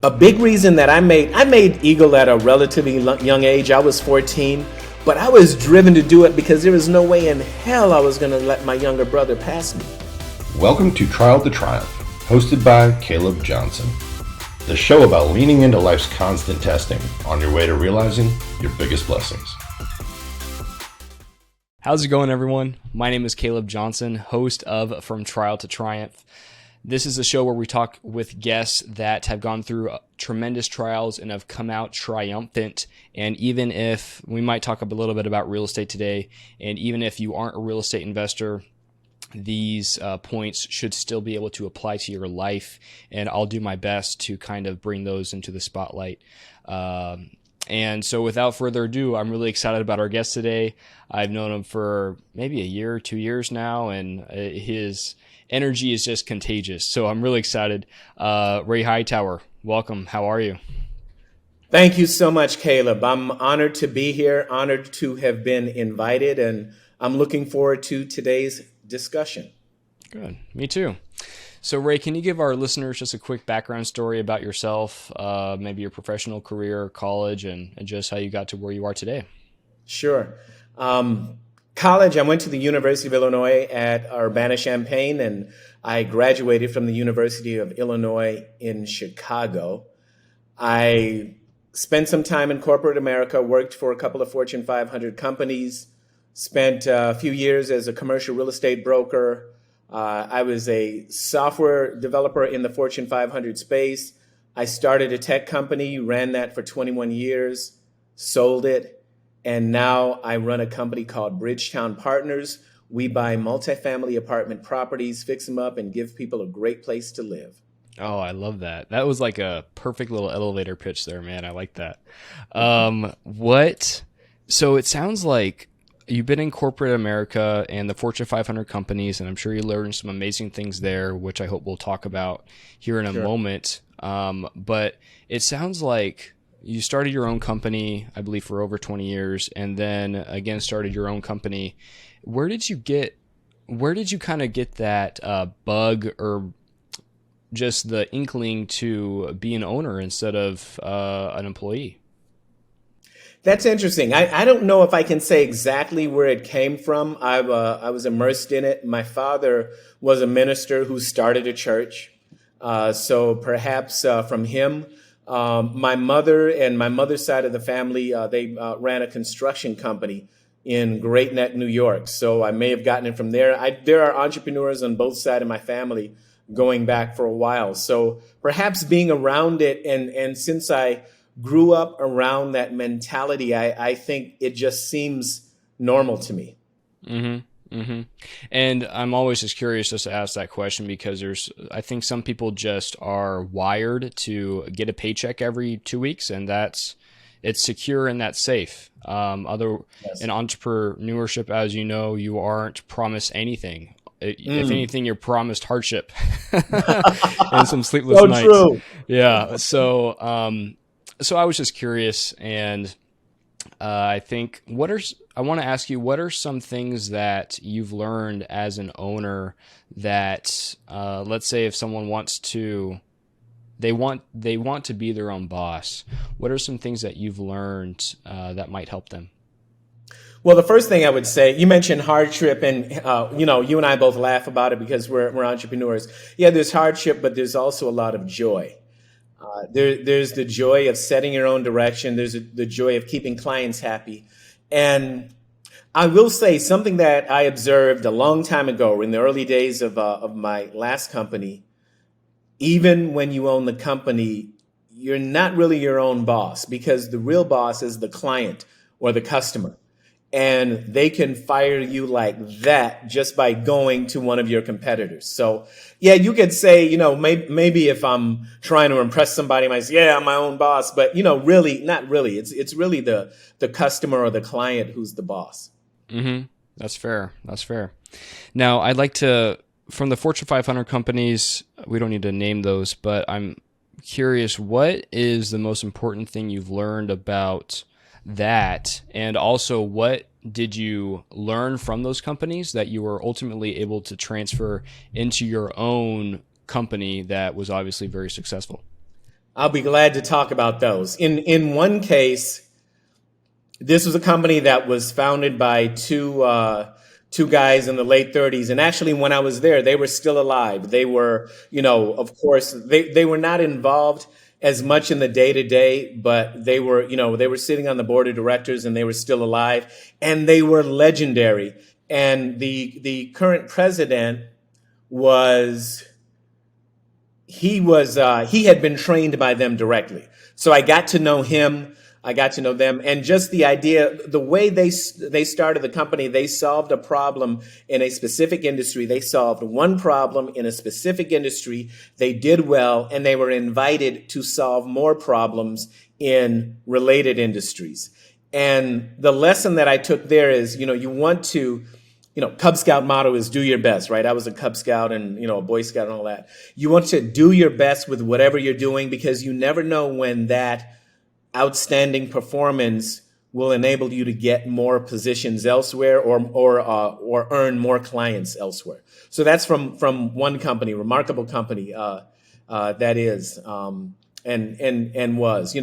A big reason that I made Eagle at a relatively young age. I was 14, but I was driven to do it because there was no way in hell I was going to let my younger brother pass me. Welcome to Trial to Triumph, hosted by Caleb Johnson, the show about leaning into life's constant testing on your way to realizing your biggest blessings. How's it going, everyone? My name is Caleb Johnson, host of From Trial to Triumph. This is a show where we talk with guests that have gone through tremendous trials and have come out triumphant. And even if we might talk a little bit about real estate today, and even if you aren't a real estate investor, these points should still be able to apply to your life. And I'll do my best to kind of bring those into the spotlight. And so without further ado, I'm really excited about our guest today. I've known him for maybe a year, 2 years now, and his energy is just contagious. So I'm really excited. Ray Hightower, welcome. How are you? Thank you so much, Caleb. I'm honored to be here, honored to have been invited, and I'm looking forward to today's discussion. Good. Me too. So Ray, can you give our listeners just a quick background story about yourself, maybe your professional career, college, and just how you got to where you are today? Sure. College, I went to the University of Illinois at Urbana-Champaign, and I graduated from the University of Illinois in Chicago. I spent some time in corporate America, worked for a couple of Fortune 500 companies, spent a few years as a commercial real estate broker. I was a software developer in the Fortune 500 space. I started a tech company, ran that for 21 years, sold it. And now I run a company called Bridgetown Partners. We buy multifamily apartment properties, fix them up, and give people a great place to live. Oh, I love that. That was like a perfect little elevator pitch there, man. I like that. So it sounds like you've been in corporate America and the Fortune 500 companies, and I'm sure you learned some amazing things there, which I hope we'll talk about here in a moment. But it sounds like you started your own company, I believe, for over 20 years, and then again started your own company. Where did you kind of get that bug or just the inkling to be an owner instead of an employee? That's interesting. I don't know if I can say exactly where it came from. I was immersed in it. My father was a minister who started a church. So perhaps from him. My mother and my mother's side of the family, they ran a construction company in Great Neck, New York. So I may have gotten it from there. There are entrepreneurs on both sides of my family going back for a while. So perhaps being around it, and since I grew up around that mentality, I think it just seems normal to me. Mm-hmm. Mm-hmm. And I'm always just curious just to ask that question because I think some people just are wired to get a paycheck every 2 weeks, and it's secure and that's safe. In entrepreneurship, as you know, you aren't promised anything. If anything, you're promised hardship and some sleepless nights. True. Yeah. So I was just curious, and I want to ask you, what are some things that you've learned as an owner that, let's say if someone they want to be their own boss, what are some things that you've learned that might help them? Well, the first thing I would say, you mentioned hardship, and you and I both laugh about it because we're entrepreneurs. Yeah, there's hardship, but there's also a lot of joy. There's the joy of setting your own direction. There's the joy of keeping clients happy. And I will say something that I observed a long time ago in the early days of my last company. Even when you own the company, you're not really your own boss, because the real boss is the client or the customer. And they can fire you like that just by going to one of your competitors. So, yeah, you could say, maybe if I'm trying to impress somebody, I might say, yeah, I'm my own boss. But, really, not really. It's really the customer or the client who's the boss. Mm-hmm. That's fair. Now, I'd like to, from the Fortune 500 companies, we don't need to name those, but I'm curious, what is the most important thing you've learned about that, and also what did you learn from those companies that you were ultimately able to transfer into your own company that was obviously very successful? I'll be glad to talk about those. In one case, this was a company that was founded by two guys in the late 30s, and actually, when I was there, they were still alive. They were, of course, they were not involved as much in the day to day, but they were sitting on the board of directors, and they were still alive, and they were legendary. And the current president was. He had been trained by them directly. So I got to know him. I got to know them. And just the idea, the way they started the company, they solved a problem in a specific industry. They solved one problem in a specific industry. They did well, and they were invited to solve more problems in related industries. And the lesson that I took there is, you want to, Cub Scout motto is do your best, right? I was a Cub Scout and, a Boy Scout and all that. You want to do your best with whatever you're doing, because you never know when that outstanding performance will enable you to get more positions elsewhere or earn more clients elsewhere. So that's from one company, remarkable company, that is, and was,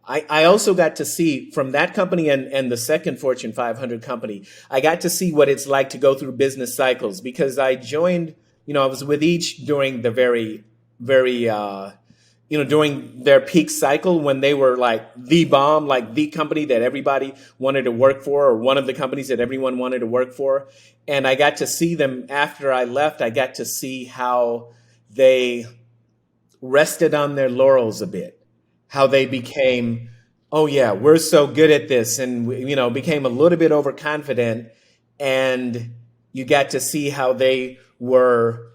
I also got to see from that company and the second Fortune 500 company, I got to see what it's like to go through business cycles, because I joined, I was with each during the very, very, during their peak cycle when they were like the bomb, like the company that everybody wanted to work for, or one of the companies that everyone wanted to work for. And I got to see them after I left. I got to see how they rested on their laurels a bit. How they became, oh yeah, we're so good at this, and became a little bit overconfident, and you got to see how they were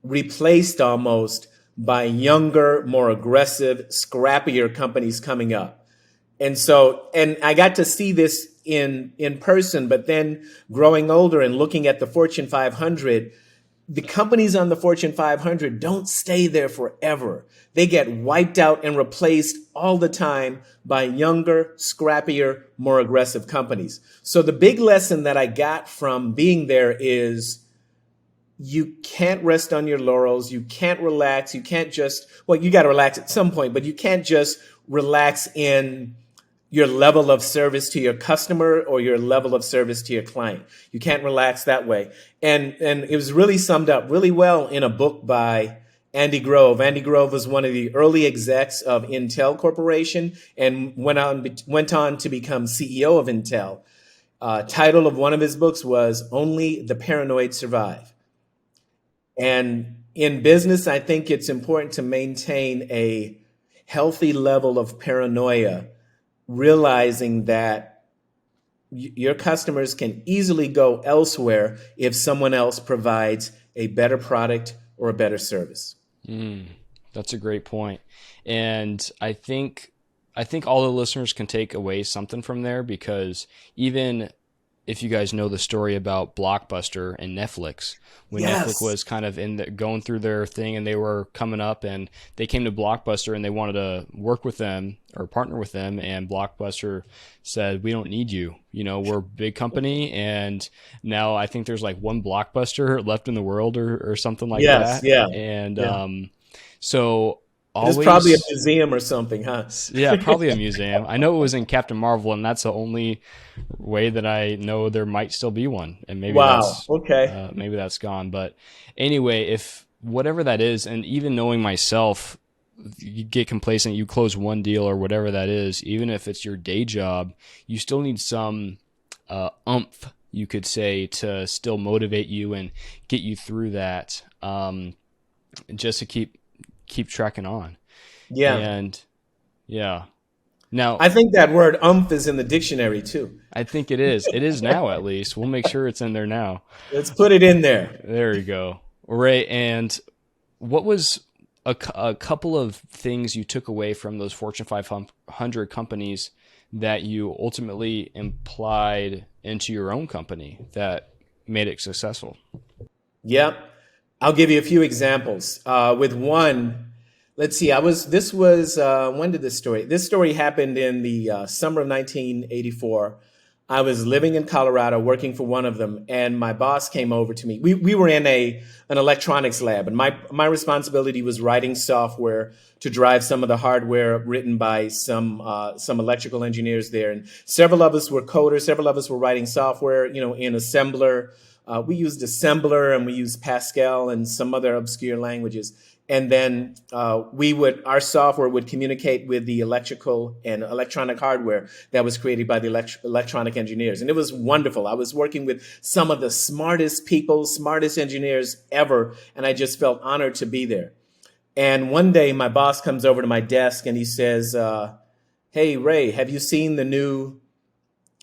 replaced almost by younger, more aggressive, scrappier companies coming up. And I got to see this in person, but then growing older and looking at the Fortune 500, the companies on the Fortune 500 don't stay there forever. They get wiped out and replaced all the time by younger, scrappier, more aggressive companies. So the big lesson that I got from being there is you can't rest on your laurels. You can't relax. You can't you got to relax at some point, but you can't just relax in your level of service to your customer or your level of service to your client. You can't relax that way. And it was really summed up really well in a book by Andy Grove. Andy Grove was one of the early execs of Intel Corporation and went on to become CEO of Intel. Title of one of his books was Only the Paranoid Survive. And in business, I think it's important to maintain a healthy level of paranoia, realizing that your customers can easily go elsewhere if someone else provides a better product or a better service. That's a great point. And I think all the listeners can take away something from there, because even if you guys know the story about Blockbuster and Netflix, when Netflix was kind of going through their thing and they were coming up, and they came to Blockbuster and they wanted to work with them or partner with them, and Blockbuster said, we don't need you. We're a big company, and now I think there's like one Blockbuster left in the world or something like that. Yeah. And so it's probably a museum or something, huh? Yeah, probably a museum. I know it was in Captain Marvel, and that's the only way that I know there might still be one. And maybe maybe that's gone. But anyway, if whatever that is, and even knowing myself, you get complacent, you close one deal or whatever that is, even if it's your day job, you still need some oomph, you could say, to still motivate you and get you through that, just to keep tracking on. Yeah. And yeah. Now, I think that word oomph is in the dictionary too. I think it is. It is now, at least. We'll make sure it's in there now. Let's put it in there. There you go. Ray, and what was a couple of things you took away from those Fortune 500 companies that you ultimately implied into your own company that made it successful? Yep. I'll give you a few examples. With one, let's see, when did this story? This story happened in the summer of 1984. I was living in Colorado working for one of them, and my boss came over to me. We were in an electronics lab, and my responsibility was writing software to drive some of the hardware written by some electrical engineers there. And several of us were coders, several of us were writing software, in assembler. We used assembler and we used Pascal and some other obscure languages. And then our software would communicate with the electrical and electronic hardware that was created by the electronic engineers. And it was wonderful. I was working with some of the smartest people, smartest engineers ever. And I just felt honored to be there. And one day my boss comes over to my desk and he says, hey, Ray, have you seen the new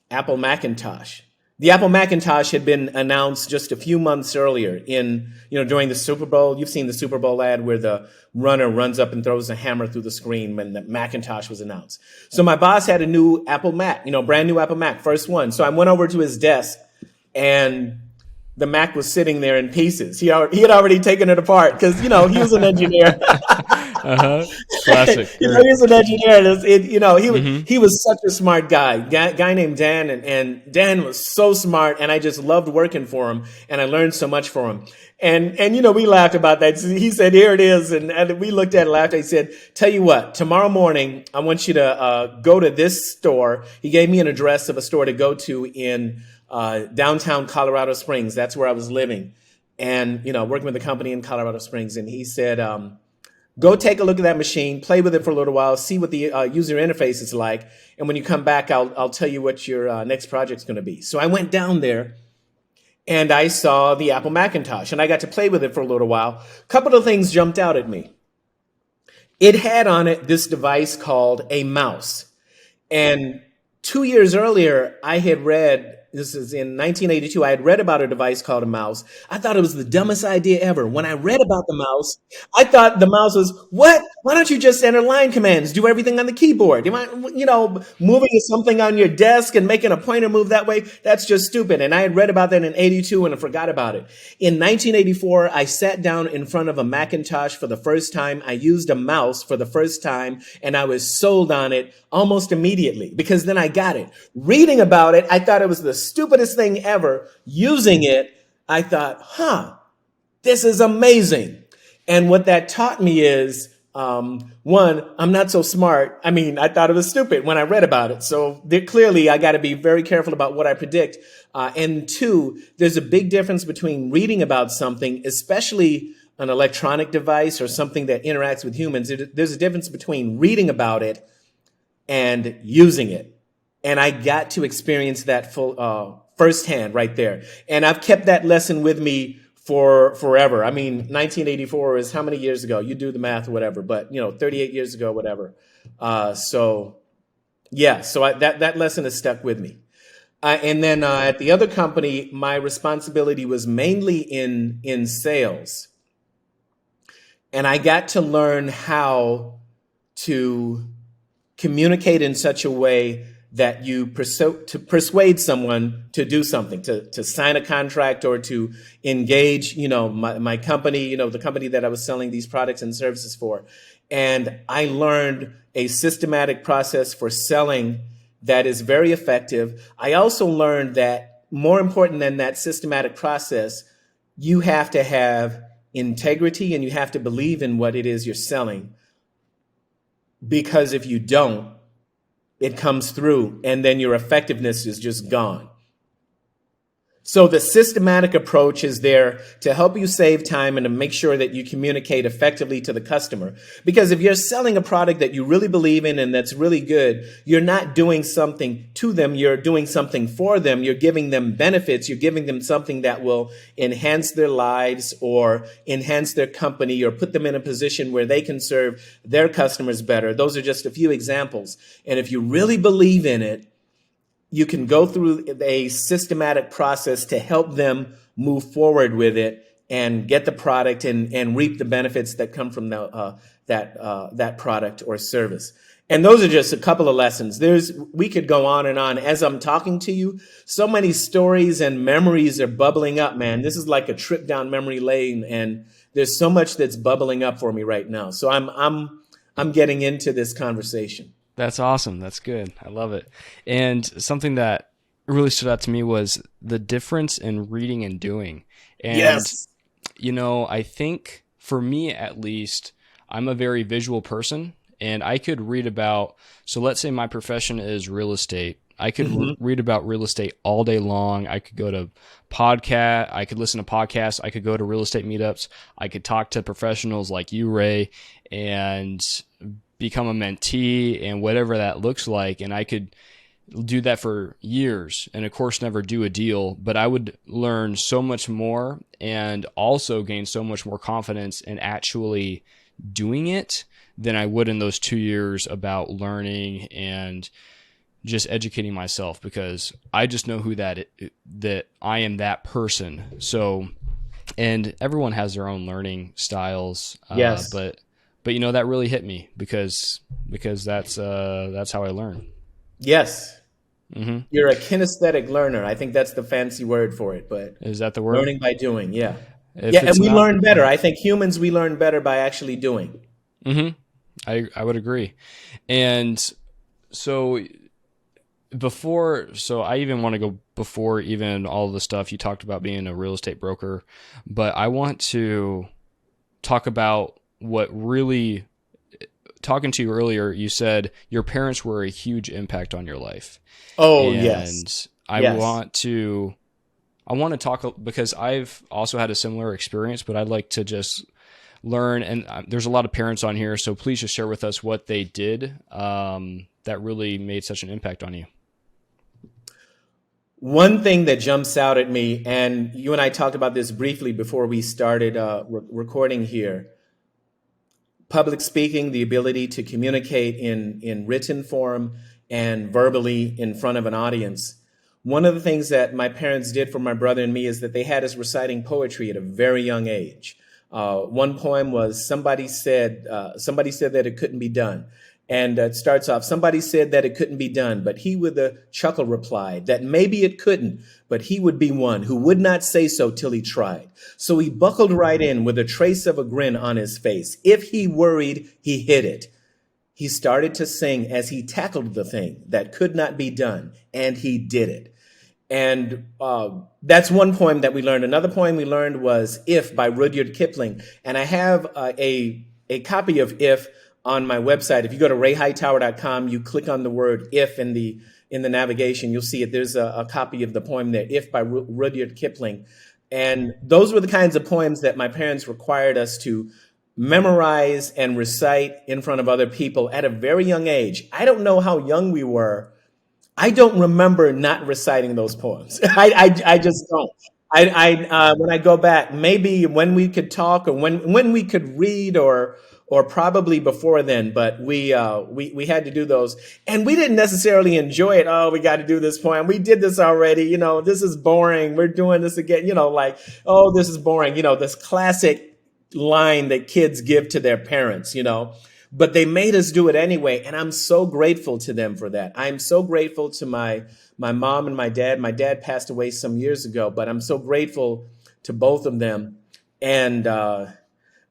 Apple Macintosh? The Apple Macintosh had been announced just a few months earlier during the Super Bowl. You've seen the Super Bowl ad where the runner runs up and throws a hammer through the screen when the Macintosh was announced. So my boss had a new Apple Mac, brand new Apple Mac, first one. So I went over to his desk and the Mac was sitting there in pieces. He had already taken it apart because, he was an engineer. Classic. He was an engineer. He was such a smart guy named Dan, and Dan was so smart, and I just loved working for him, and I learned so much from him. And we laughed about that. He said, here it is. And we looked at it and laughed. He said, tell you what, tomorrow morning, I want you to go to this store. He gave me an address of a store to go to in downtown Colorado Springs. That's where I was living and, working with a company in Colorado Springs. And he said, go take a look at that machine, play with it for a little while, see what the user interface is like. And when you come back, I'll tell you what your next project's going to be. So I went down there and I saw the Apple Macintosh and I got to play with it for a little while. A couple of things jumped out at me. It had on it this device called a mouse. And 2 years earlier, I had read, this is in 1982, I had read about a device called a mouse. I thought it was the dumbest idea ever. When I read about the mouse, I thought the mouse was, what? Why don't you just enter line commands, do everything on the keyboard? Moving something on your desk and making a pointer move that way, that's just stupid. And I had read about that in 82 and I forgot about it. In 1984, I sat down in front of a Macintosh for the first time. I used a mouse for the first time and I was sold on it almost immediately because then I got it. Reading about it, I thought it was the stupidest thing ever. Using it, I thought, this is amazing. And what that taught me is, one, I'm not so smart. I thought it was stupid when I read about it. So clearly I got to be very careful about what I predict. And two, there's a big difference between reading about something, especially an electronic device or something that interacts with humans. There's a difference between reading about it and using it. And I got to experience that firsthand right there. And I've kept that lesson with me for forever. 1984 is how many years ago? You do the math, whatever. But 38 years ago, whatever. So that lesson has stuck with me. And then at the other company, my responsibility was mainly in sales, and I got to learn how to communicate in such a way that you persuade someone to do something, to sign a contract or to engage, my company, the company that I was selling these products and services for. And I learned a systematic process for selling that is very effective. I also learned that more important than that systematic process, you have to have integrity and you have to believe in what it is you're selling. Because if you don't, it comes through and then your effectiveness is just gone. So the systematic approach is there to help you save time and to make sure that you communicate effectively to the customer. Because if you're selling a product that you really believe in and that's really good, you're not doing something to them, you're doing something for them, you're giving them benefits, you're giving them something that will enhance their lives or enhance their company or put them in a position where they can serve their customers better. Those are just a few examples. And if you really believe in it, you can go through a systematic process to help them move forward with it and get the product and reap the benefits that come from that product or service. And those are just a couple of lessons. We could go on and on. As I'm talking to you, so many stories and memories are bubbling up, man. This is like a trip down memory lane, and there's so much that's bubbling up for me right now. So I'm getting into this conversation. That's awesome. That's good. I love it. And something that really stood out to me was the difference in reading and doing. And, Yes. I think for me at least, I'm a very visual person and I could read about, so let's say my profession is real estate. I could read about real estate all day long. I could go to I could listen to podcasts. I could go to real estate meetups. I could talk to professionals like you, Ray, and become a mentee and whatever that looks like. And I could do that for years and of course never do a deal, but I would learn so much more and also gain so much more confidence in actually doing it than I would in those 2 years about learning and just educating myself, because I just know that I am that person. So, and everyone has their own learning styles. Yes. But that really hit me because that's how I learn. Yes. Mm-hmm. You're a kinesthetic learner. I think that's the fancy word for it, but Is that the word? learning by doing. Yeah. If Yeah. And it's we not- learn better. I think humans, we learn better by actually doing. Mm-hmm. I would agree. And so I even want to go before even all of the stuff you talked about being a real estate broker, but I want to talk about what really, talking to you earlier, you said your parents were a huge impact on your life. Oh, And yes. I Yes. want to talk, because I've also had a similar experience, but I'd like to just learn. And there's a lot of parents on here, so please just share with us what they did that really made such an impact on you. One thing that jumps out at me, and you and I talked about this briefly before we started recording here, public speaking, the ability to communicate in written form and verbally in front of an audience. One of the things that my parents did for my brother and me is that they had us reciting poetry at a very young age. One poem was somebody said that it couldn't be done. And it starts off, somebody said that it couldn't be done, but he with a chuckle replied that maybe it couldn't, but he would be one who would not say so till he tried. So he buckled right in with a trace of a grin on his face. If he worried, he hid it. He started to sing as he tackled the thing that could not be done, and he did it. And that's one poem that we learned. Another poem we learned was If by Rudyard Kipling. And I have a copy of If on my website. If you go to rayhightower.com, you click on the word If in the navigation, you'll see it. There's a copy of the poem there, If by Rudyard Kipling. And those were the kinds of poems that my parents required us to memorize and recite in front of other people at a very young age. I don't know how young we were. I don't remember not reciting those poems. I just don't. When I go back, maybe when we could talk or when we could read or probably before then, but we had to do those, and we didn't necessarily enjoy it. Oh, we got to do this poem. We did this already. This is boring. We're doing this again. Like, oh, this is boring. This classic line that kids give to their parents. But they made us do it anyway, and I'm so grateful to them for that. I'm so grateful to my mom and my dad. My dad passed away some years ago, but I'm so grateful to both of them. And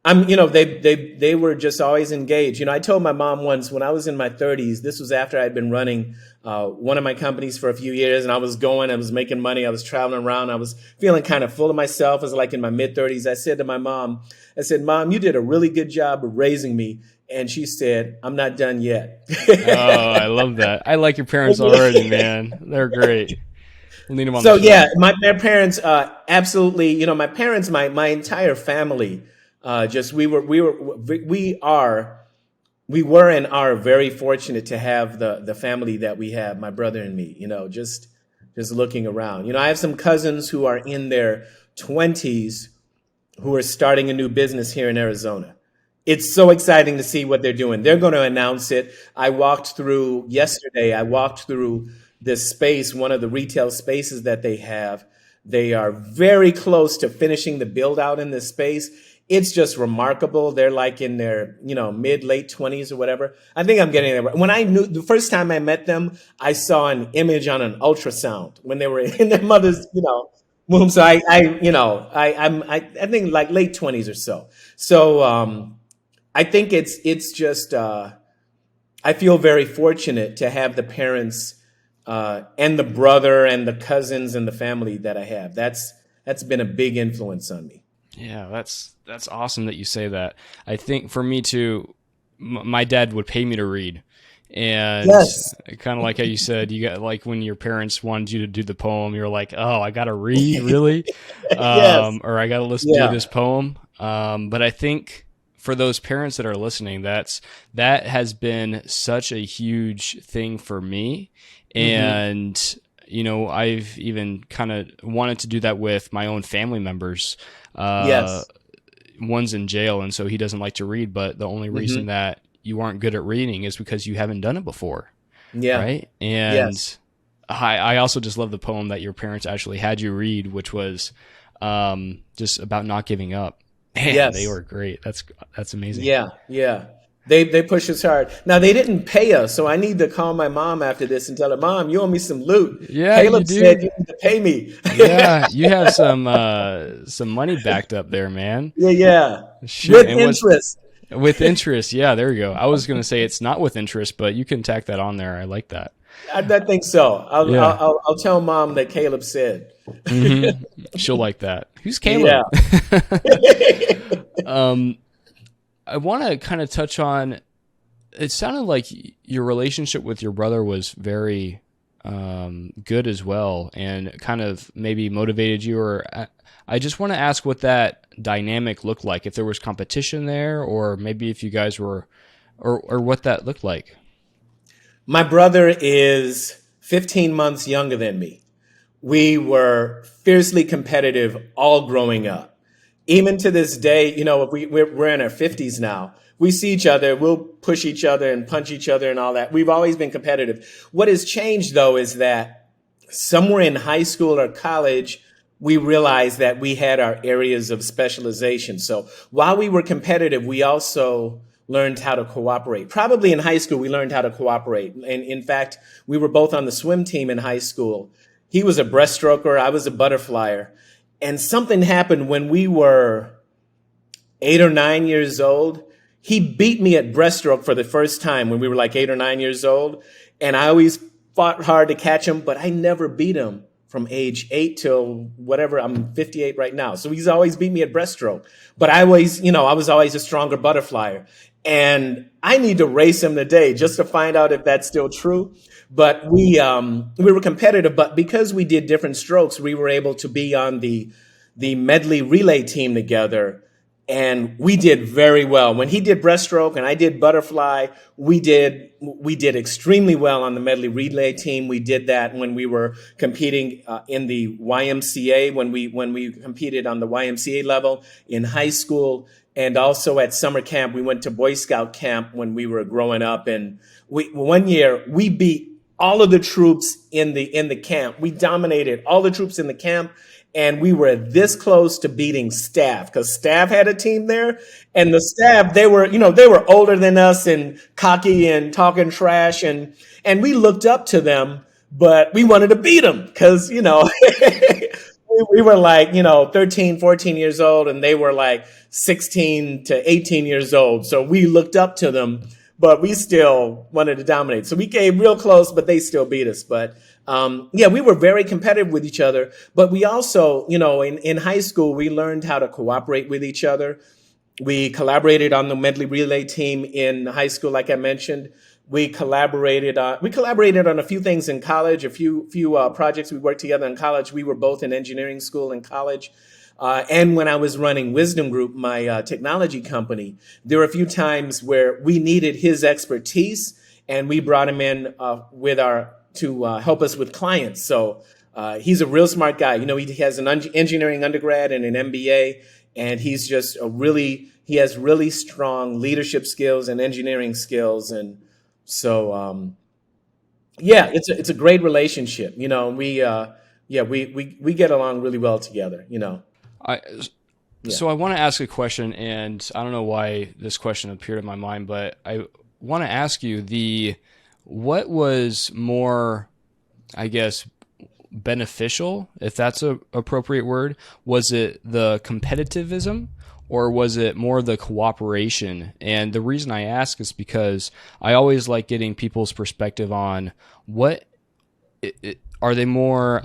they were just always engaged. I told my mom once when I was in my 30s, this was after I'd been running one of my companies for a few years, and I was making money, I was traveling around, I was feeling kind of full of myself. I was like in my mid 30s. I said to my mom, Mom, you did a really good job of raising me. And she said, I'm not done yet. Oh, I love that. I like your parents already, man. They're great. We'll need them on So the show. yeah, my parents, absolutely. My parents, my entire family, we were and are very fortunate to have the family that we have, my brother and me, just looking around. I have some cousins who are in their 20s who are starting a new business here in Arizona. It's so exciting to see what they're doing. They're going to announce it. Yesterday, I walked through this space, one of the retail spaces that they have. They are very close to finishing the build out in this space. It's just remarkable. They're like in their, mid, late 20s or whatever. I think I'm getting there. When the first time I met them, I saw an image on an ultrasound when they were in their mother's, womb. So I think like late 20s or so. So, I think it's just, I feel very fortunate to have the parents and the brother and the cousins and the family that I have. That's been a big influence on me. Yeah, that's awesome that you say that. I think for me too, my dad would pay me to read. And Yes. kind of like how you said, you got like when your parents wanted you to do the poem, you're like, oh, I got to read, really? Yes. Or I got to listen to Yeah. this poem. But I think for those parents that are listening, that has been such a huge thing for me. And, I've even kind of wanted to do that with my own family members. Yes. One's in jail, and so he doesn't like to read, but the only reason that you aren't good at reading is because you haven't done it before. Yeah. Right. And I also just love the poem that your parents actually had you read, which was just about not giving up. Man, Yes. they were great. That's amazing. Yeah. Yeah. They push us hard. Now they didn't pay us, so I need to call my mom after this and tell her, Mom, you owe me some loot. Yeah, Caleb you do. said you need to pay me. Yeah, you have some money backed up there, man. Yeah. Shoot, With and what's- interest. With interest, yeah, there we go. I was going to say it's not with interest, but you can tack that on there. I like that. I think so. Yeah. I'll tell Mom that Caleb said. She'll like that. Who's Caleb? Yeah. I want to kind of touch on, it sounded like your relationship with your brother was very good as well, and kind of maybe motivated you, or I just want to ask what that dynamic looked like, if there was competition there, or maybe if you guys were, or what that looked like. My brother is 15 months younger than me. We were fiercely competitive all growing up. Even to this day, if we're in our 50s now, we see each other, we'll push each other and punch each other and all that. We've always been competitive. What has changed, though, is that somewhere in high school or college, we realized that we had our areas of specialization. So while we were competitive, we also learned how to cooperate. Probably in high school, we learned how to cooperate. And in fact, we were both on the swim team in high school. He was a breaststroker, I was a butterflyer. And something happened when we were 8 or 9 years old. He beat me at breaststroke for the first time when we were like 8 or 9 years old. And I always fought hard to catch him, but I never beat him from age 8 till whatever. I'm 58 right now. So he's always beat me at breaststroke. But I was always a stronger butterflyer. And I need to race him today just to find out if that's still true. But we were competitive, but because we did different strokes, we were able to be on the medley relay team together, and we did very well. When he did breaststroke and I did butterfly, we did extremely well on the medley relay team. We did that when we were competing in the YMCA, when we competed on the YMCA level in high school, and also at summer camp. We went to Boy Scout camp when we were growing up, and one year we beat all of the troops in the camp. We dominated all the troops in the camp, and we were this close to beating staff, because staff had a team there, and the staff, they were older than us and cocky and talking trash, and we looked up to them, but we wanted to beat them because we were like 13, 14 years old, and they were like 16 to 18 years old. So we looked up to them, but we still wanted to dominate. So we came real close, but they still beat us. But we were very competitive with each other. But we also, in high school, we learned how to cooperate with each other. We collaborated on the medley relay team in high school, like I mentioned. We collaborated on a few things in college, a few projects we worked together in college. We were both in engineering school in college. And when I was running Wisdom Group, my technology company, there were a few times where we needed his expertise, and we brought him in to help us with clients. So he's a real smart guy. He has an engineering undergrad and an MBA, and he's just he has really strong leadership skills and engineering skills. And so, it's a great relationship. We get along really well together. So I want to ask a question, and I don't know why this question appeared in my mind, but I want to ask you what was more, I guess, beneficial, if that's an appropriate word? Was it the competitivism, or was it more the cooperation? And the reason I ask is because I always like getting people's perspective on what are they more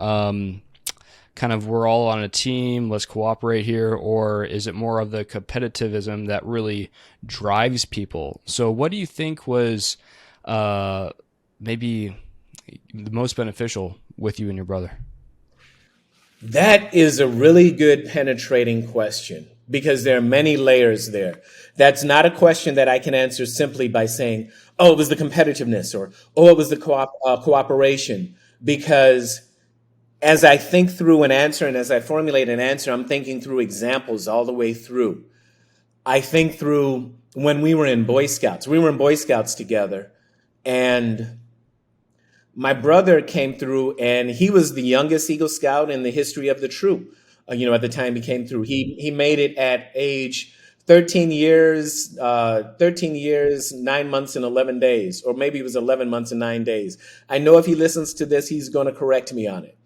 kind of we're all on a team, let's cooperate here, or is it more of the competitivism that really drives people? So what do you think was maybe the most beneficial with you and your brother? That is a really good penetrating question because there are many layers there. That's not a question that I can answer simply by saying, oh, it was the competitiveness or, oh, it was the cooperation. Because as I think through an answer and as I formulate an answer, I'm thinking through examples all the way through. I think through when we were in Boy Scouts. We were in Boy Scouts together, and my brother came through, and he was the youngest Eagle Scout in the history of the troop. At the time he came through, he made it at age 13 years, 9 months and 11 days, or maybe it was 11 months and 9 days. I know if he listens to this, he's going to correct me on it.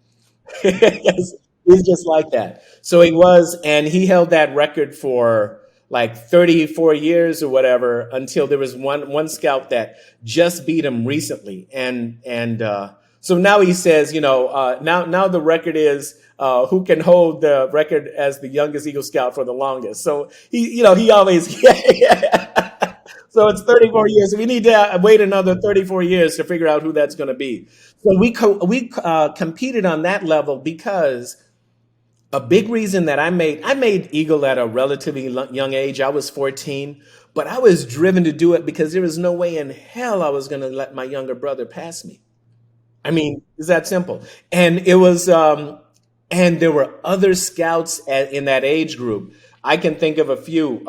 He's just like that. So he was, and he held that record for like 34 years or whatever until there was one scout that just beat him recently. And so now he says, now the record is who can hold the record as the youngest Eagle Scout for the longest. So he always, yeah. So it's 34 years. We need to wait another 34 years to figure out who that's going to be. So we competed on that level because a big reason that I made Eagle at a relatively young age. I was 14, but I was driven to do it because there was no way in hell I was going to let my younger brother pass me. I mean, it's that simple. And it was, and there were other scouts in that age group. I can think of a few,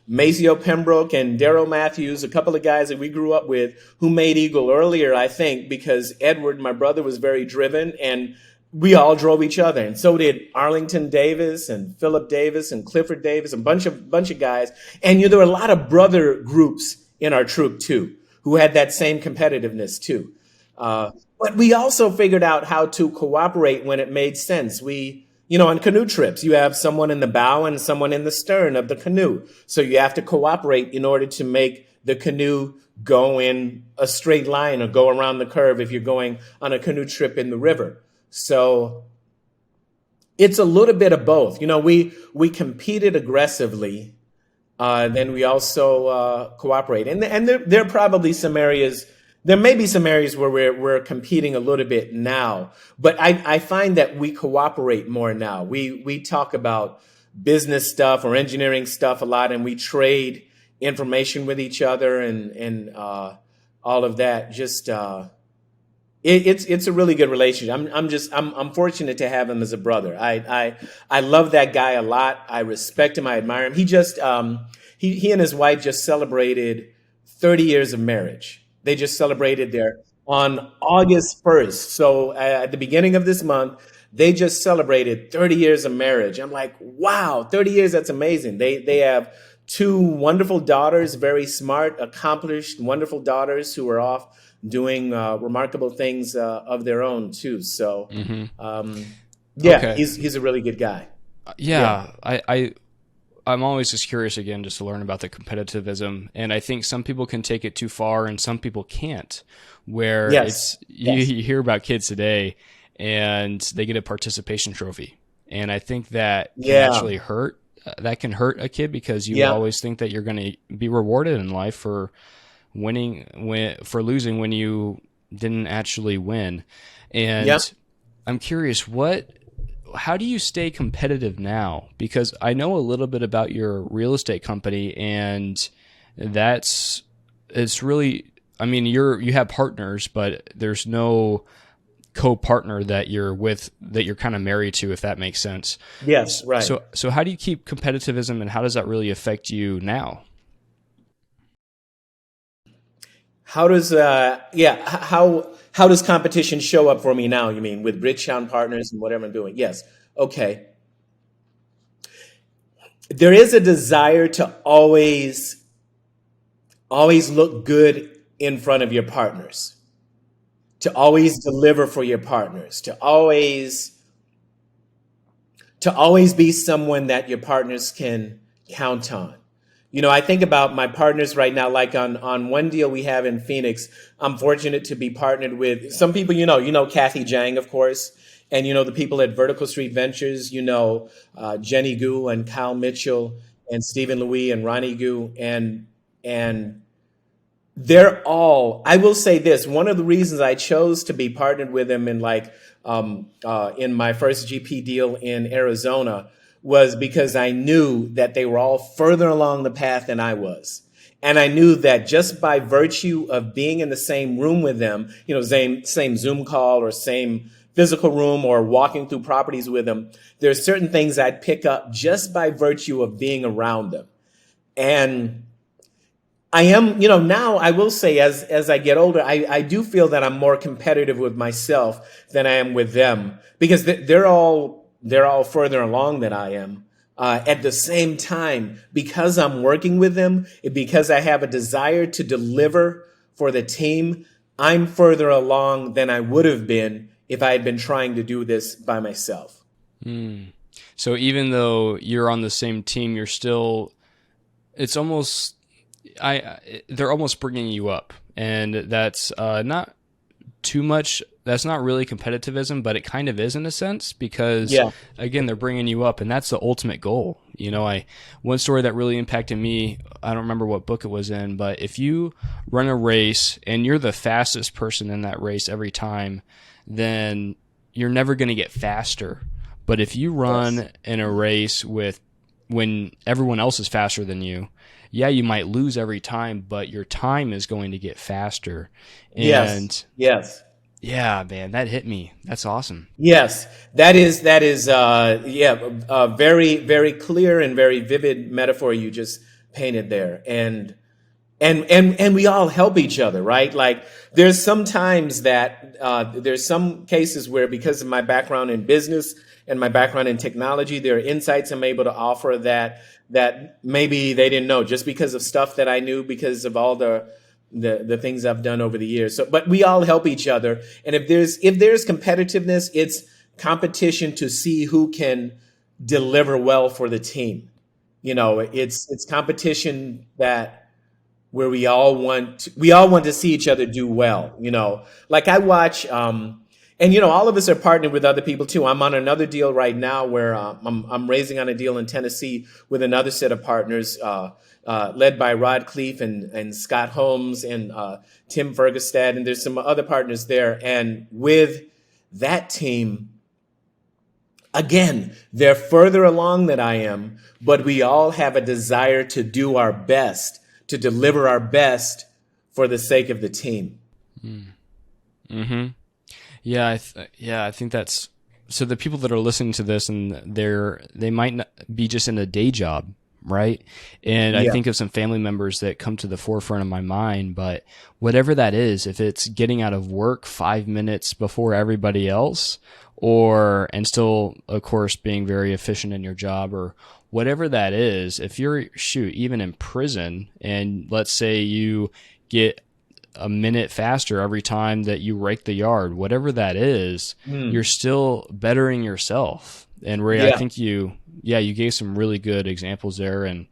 Maceo Pembroke and Daryl Matthews, a couple of guys that we grew up with who made Eagle earlier, I think, because Edward, my brother, was very driven, and we all drove each other. And so did Arlington Davis and Philip Davis and Clifford Davis, a bunch of guys. And there were a lot of brother groups in our troop too, who had that same competitiveness too. But we also figured out how to cooperate when it made sense. On canoe trips, you have someone in the bow and someone in the stern of the canoe. So you have to cooperate in order to make the canoe go in a straight line or go around the curve if you're going on a canoe trip in the river. So it's a little bit of both. We competed aggressively, then we also cooperate. And there are probably some areas. There may be some areas where we're competing a little bit now, but I find that we cooperate more now. We talk about business stuff or engineering stuff a lot, and we trade information with each other and all of that. Just it's a really good relationship. I'm fortunate to have him as a brother. I love that guy a lot. I respect him. I admire him. He just he and his wife just celebrated 30 years of marriage. They just celebrated on August 1st. So at the beginning of this month, they just celebrated 30 years of marriage. I'm like, wow, 30 years, that's amazing. They have two wonderful daughters, very smart, accomplished, wonderful daughters who are off doing remarkable things of their own too. So okay. He's a really good guy. Yeah. I'm always just curious again, just to learn about the competitivism. And I think some people can take it too far and some people can't, where you hear about kids today and they get a participation trophy. And I think that can actually hurt. That can hurt a kid because you always think that you're going to be rewarded in life for losing when you didn't actually win. And I'm curious, how do you stay competitive now? Because I know a little bit about your real estate company, and it's really, I mean, you have partners, but there's no co-partner that you're with, that you're kind of married to, if that makes sense. Yes, right. So how do you keep competitivism, and how does that really affect you now? How does how does competition show up for me now? You mean with Bridgetown Partners and whatever I'm doing? Yes. Okay. There is a desire to always look good in front of your partners, to always deliver for your partners, to always be someone that your partners can count on. I think about my partners right now, like on one deal we have in Phoenix. I'm fortunate to be partnered with some people, Kathy Jang, of course, and, the people at Vertical Street Ventures, Jenny Gu and Kyle Mitchell and Stephen Louis and Ronnie Gu. And they're all, I will say this, one of the reasons I chose to be partnered with them in my first GP deal in Arizona was because I knew that they were all further along the path than I was. And I knew that just by virtue of being in the same room with them, same Zoom call or same physical room or walking through properties with them, there's certain things I'd pick up just by virtue of being around them. And I am, now I will say as I get older, I do feel that I'm more competitive with myself than I am with them because they're all further along than I am. At the same time, because I'm working with them, because I have a desire to deliver for the team, I'm further along than I would have been if I had been trying to do this by myself. So even though you're on the same team, you're still, it's almost, they're almost bringing you up, and that's not too much. That's not really competitivism, but it kind of is in a sense because, again, they're bringing you up, and that's the ultimate goal. One story that really impacted me, I don't remember what book it was in, but if you run a race and you're the fastest person in that race every time, then you're never going to get faster. But if you run in a race when everyone else is faster than you, you might lose every time, but your time is going to get faster. And yes. Yeah, man, that hit me. That's awesome. Yes, that is a very, very clear and very vivid metaphor you just painted there. And we all help each other, right? Like there's sometimes that there's some cases where because of my background in business and my background in technology, there are insights I'm able to offer that maybe they didn't know just because of stuff that I knew because of all the things I've done over the years. So, but we all help each other. And if there's competitiveness, it's competition to see who can deliver well for the team. It's competition where we all want to see each other do well. Like I watch, and all of us are partnered with other people too. I'm on another deal right now where I'm raising on a deal in Tennessee with another set of partners, led by Rod Cleef and Scott Holmes and Tim Fergustad, and there's some other partners there. And with that team, again, they're further along than I am, but we all have a desire to do our best, to deliver our best for the sake of the team. Mm-hmm. Yeah, I think that's so. The people that are listening to this and they might not be just in a day job, right? And I think of some family members that come to the forefront of my mind. But whatever that is, if it's getting out of work 5 minutes before everybody else, and still, of course, being very efficient in your job, or whatever that is, if you're even in prison, and let's say you get a minute faster every time that you rake the yard, whatever that is, you're still bettering yourself. And Ray, I think you gave some really good examples there. And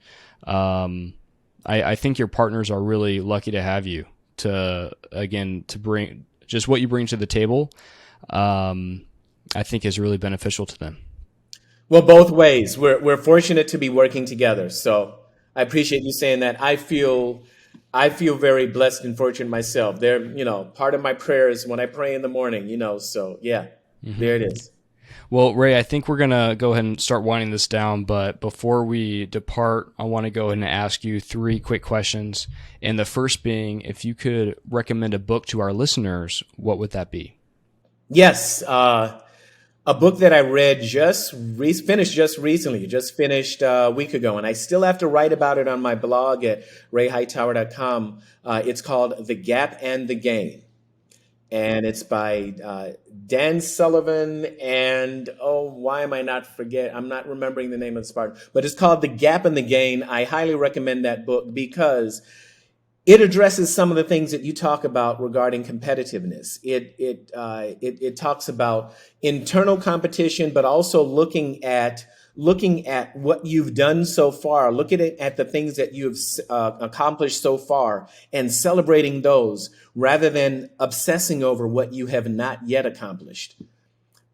I think your partners are really lucky to have you to bring just what you bring to the table. I think is really beneficial to them. Well, both ways. We're fortunate to be working together. So I appreciate you saying that. I feel very blessed and fortunate myself. They're, part of my prayers when I pray in the morning, so there it is. Well, Ray, I think we're going to go ahead and start winding this down. But before we depart, I want to go ahead and ask you 3 quick questions. And the first being, if you could recommend a book to our listeners, what would that be? Yes. A book that I read finished a week ago, and I still have to write about it on my blog at rayhightower.com. It's called The Gap and the Gain, and it's by Dan Sullivan and I'm not remembering the name of this part, but it's called The Gap and the Gain. I highly recommend that book because it addresses some of the things that you talk about regarding competitiveness. It talks about internal competition, but also looking at looking at what you've done so far, looking at the things that you've accomplished so far and celebrating those rather than obsessing over what you have not yet accomplished.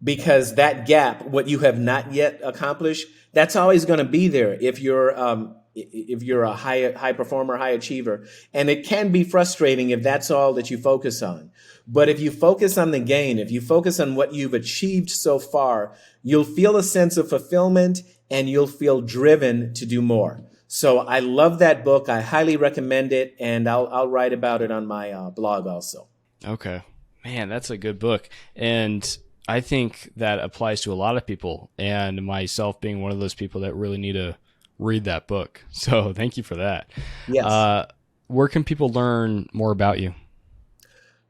Because that gap, what you have not yet accomplished, that's always going to be there if you're a high performer, high achiever. And it can be frustrating if that's all that you focus on. But if you focus on the gain, if you focus on what you've achieved so far, you'll feel a sense of fulfillment and you'll feel driven to do more. So I love that book. I highly recommend it, and I'll write about it on my blog also. Okay. Man, that's a good book. And I think that applies to a lot of people, and myself being one of those people that really need to read that book. So thank you for that. Yes. Where can people learn more about you?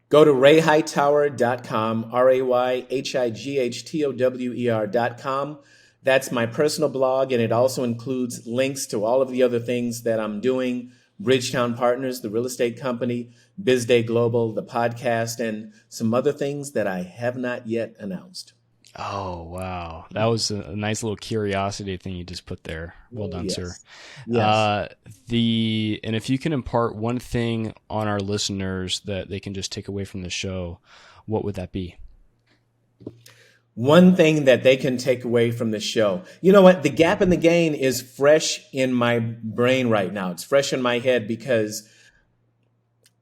Go to rayhightower.com, RayHightower.com. That's my personal blog, and it also includes links to all of the other things that I'm doing. Bridgetown Partners, the real estate company, BizDayGlobal, the podcast, and some other things that I have not yet announced. Oh, wow. That was a nice little curiosity thing you just put there. Well done, Yes. sir. Yes. And if you can impart one thing on our listeners that they can just take away from the show, what would that be? One thing that they can take away from the show. You know what? The gap and the gain is fresh in my brain right now. It's fresh in my head because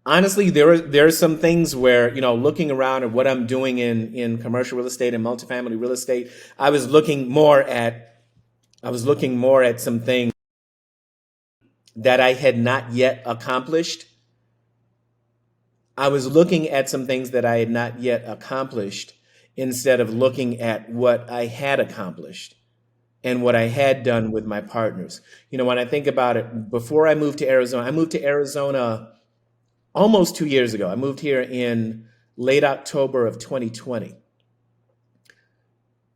honestly, there are some things where, looking around at what I'm doing in commercial real estate and multifamily real estate, I was looking more at some things that I had not yet accomplished. I was looking at some things that I had not yet accomplished instead of looking at what I had accomplished and what I had done with my partners. When I think about it, before I moved to Arizona almost 2 years ago. I moved here in late October of 2020.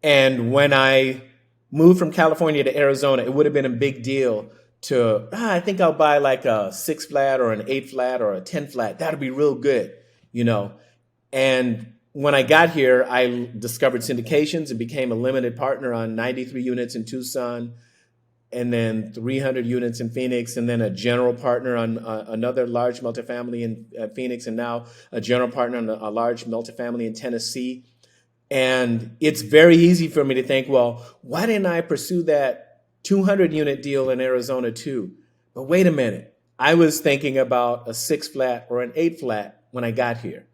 And when I moved from California to Arizona, it would have been a big deal to, I think I'll buy like a 6 flat or an 8 flat or a 10 flat. That'll be real good, And when I got here, I discovered syndications and became a limited partner on 93 units in Tucson, and then 300 units in Phoenix, and then a general partner on another large multifamily in Phoenix, and now a general partner on a large multifamily in Tennessee. And it's very easy for me to think, well, why didn't I pursue that 200 unit deal in Arizona too? But wait a minute. I was thinking about a 6 flat or an 8 flat when I got here.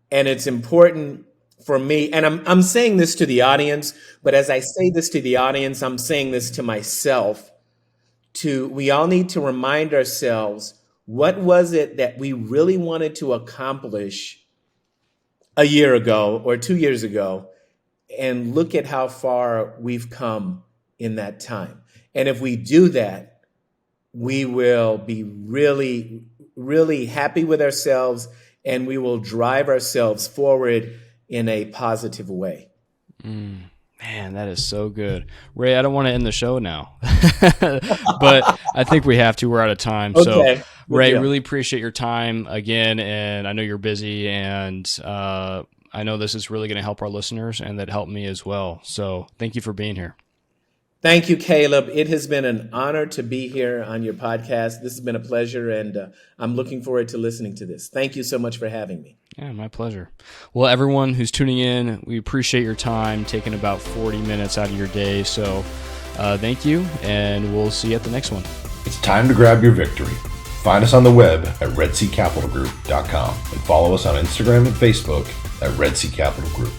And it's important for me, and I'm saying this to the audience, but as I say this to the audience, I'm saying this to myself, we all need to remind ourselves, what was it that we really wanted to accomplish a year ago or 2 years ago, and look at how far we've come in that time. And if we do that, we will be really, really happy with ourselves, and we will drive ourselves forward in a positive way. Man, that is so good. Ray, I don't want to end the show now, but I think we have to. We're out of time. Okay. So, Ray, really appreciate your time again, and I know you're busy, and I know this is really going to help our listeners, and that helped me as well. So thank you for being here. Thank you, Caleb. It has been an honor to be here on your podcast. This has been a pleasure, and I'm looking forward to listening to this. Thank you so much for having me. Yeah, my pleasure. Well, everyone who's tuning in, we appreciate your time, taking about 40 minutes out of your day. So thank you, and we'll see you at the next one. It's time to grab your victory. Find us on the web at redseacapitalgroup.com and follow us on Instagram and Facebook at Red Sea Capital Group.